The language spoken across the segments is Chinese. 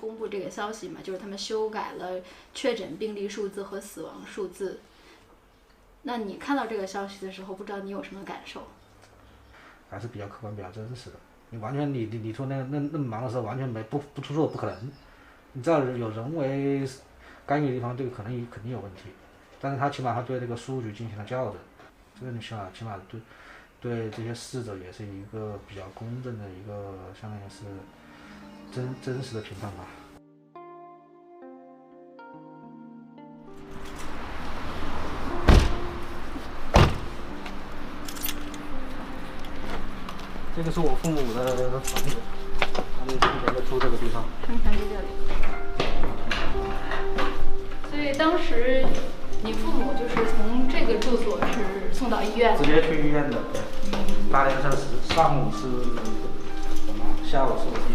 公布这个消息嘛，就是他们修改了确诊病例数字和死亡数字。那你看到这个消息的时候，不知道你有什么感受？还是比较客观、比较真实的。你完全你说那么忙的时候，完全不出错不可能。你只要有人为干预的地方，这个肯定有问题。但是他起码他对这个数据进行了校正，这个你起码对这些逝者也是一个比较公正的一个，相当于是真实的评判吧。这个是我父母的房子，他们之前就住这个地方。生前在这里。所以当时你父母就是从这个住所是送到医院的？直接去医院的，对。8点30，上午是我妈，下午是我弟。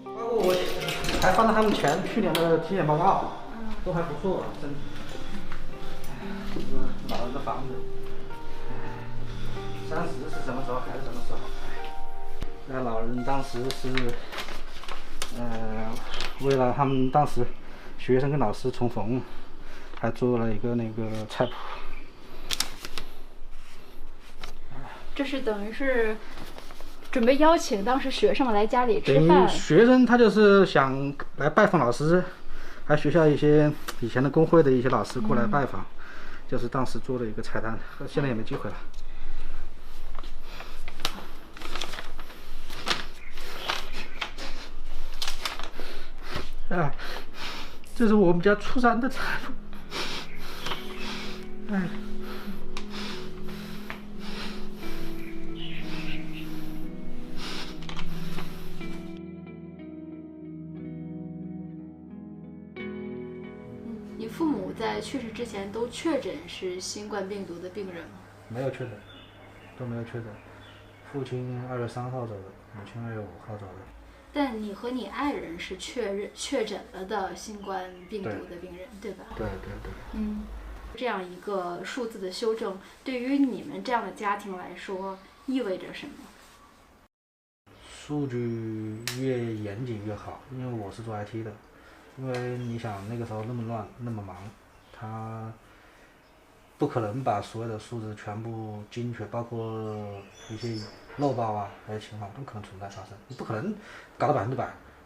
包括我还翻了他们去年的体检报告，都还不错，真的。老人的房子，30是什么时候还是什么时候？那老人当时是，为了他们当时学生跟老师重逢，还做了一个那个菜谱。这是等于是准备邀请当时学生们来家里吃饭。学生他就是想来拜访老师，还学校一些以前的工会的一些老师过来拜访。就是当时做的一个菜单，现在也没机会了。啊，这是我们家初三的菜谱。哎。你父母在去世之前都确诊是新冠病毒的病人吗？没有确诊，都没有确诊。父亲2月3号走的，母亲2月5号走的。但你和你爱人是确诊了的新冠病毒的病人， 对吧？对。这样一个数字的修正，对于你们这样的家庭来说意味着什么？数据越严谨越好，因为我是做 IT 的。因为你想那个时候那么乱那么忙，他不可能把所有的数字全部精确，包括一些漏报啊，还有情况都可能存在发生，你不可能搞到100%。因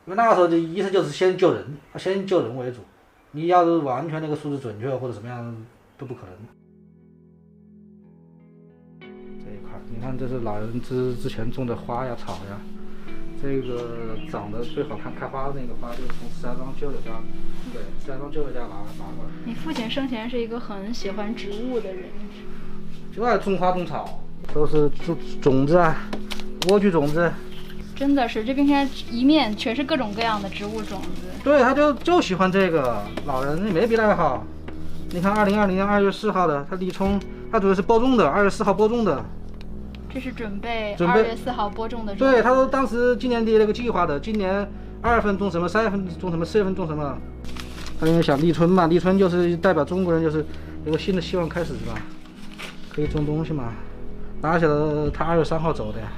为那个时候的医生就是先救人，先救人为主，你要是完全那个数字准确或者怎么样都不可能。这一块你看，这是老人之前种的花呀草呀。这个长得最好看开花的那个花就是从石家庄舅舅家，对，石家庄舅舅家拿过来。你父亲生前是一个很喜欢植物的人，就爱种花种草，都是种子啊，莴苣种子。真的是这边看一面全是各种各样的植物种子。对，他就喜欢这个，老人没比那个好。你看2020年2月4号的，他立春，他主要是播种的，2月4号播种的。这是准备2月4号播种的。对，他说当时今年的那个计划的，今年2月份种什么，3月份种什么，4月份种什么。他因为想立春嘛，立春就是代表中国人就是有个新的希望开始是吧？可以种东西嘛。哪晓得他2月3号走的呀？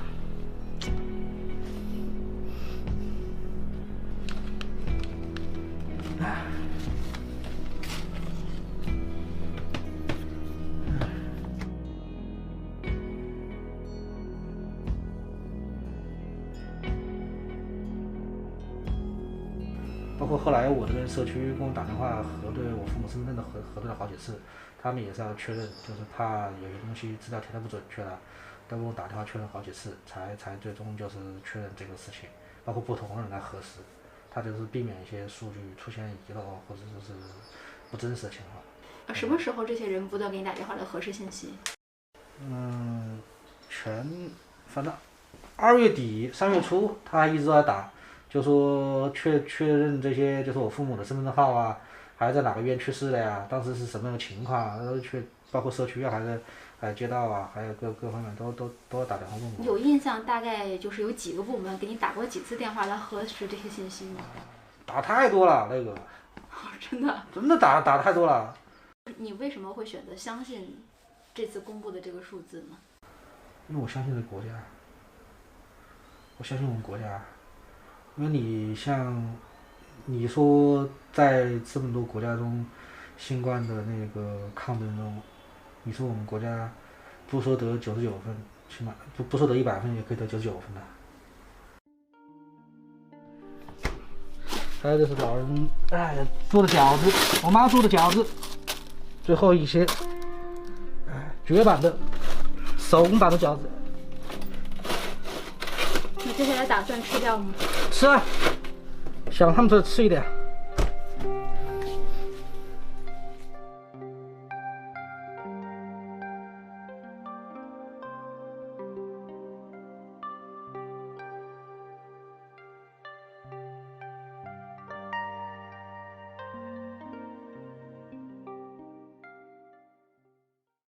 包括后来我这边社区跟我打电话核对我父母身份的核对了好几次，他们也是要确认，就是怕有些东西资料填的不准确了，都给我打电话确认好几次，才最终就是确认这个事情，包括不同人来核实，他就是避免一些数据出现遗漏或者就是不真实的情况。什么时候这些人不断给你打电话来核实信息？反正2月底3月初他一直都在打。就说确认这些，就是我父母的身份证号啊，还在哪个医院去世的呀？当时是什么样的情况？包括社区啊，还有街道啊，还有各方面都打电话问我。有印象大概就是有几个部门给你打过几次电话来核实这些信息吗？打太多了那个。真的打太多了。你为什么会选择相信这次公布的这个数字呢？因为我相信这个国家，我相信我们国家，因为你像你说在这么多国家中，新冠的那个抗争中，你说我们国家不说得99分，起码不说得100分，也可以得99分的。还有就是老人做的饺子，我妈做的饺子，最后一些绝版的手工版的饺子。你接下来打算吃掉吗？吃啊，想他们这吃一点。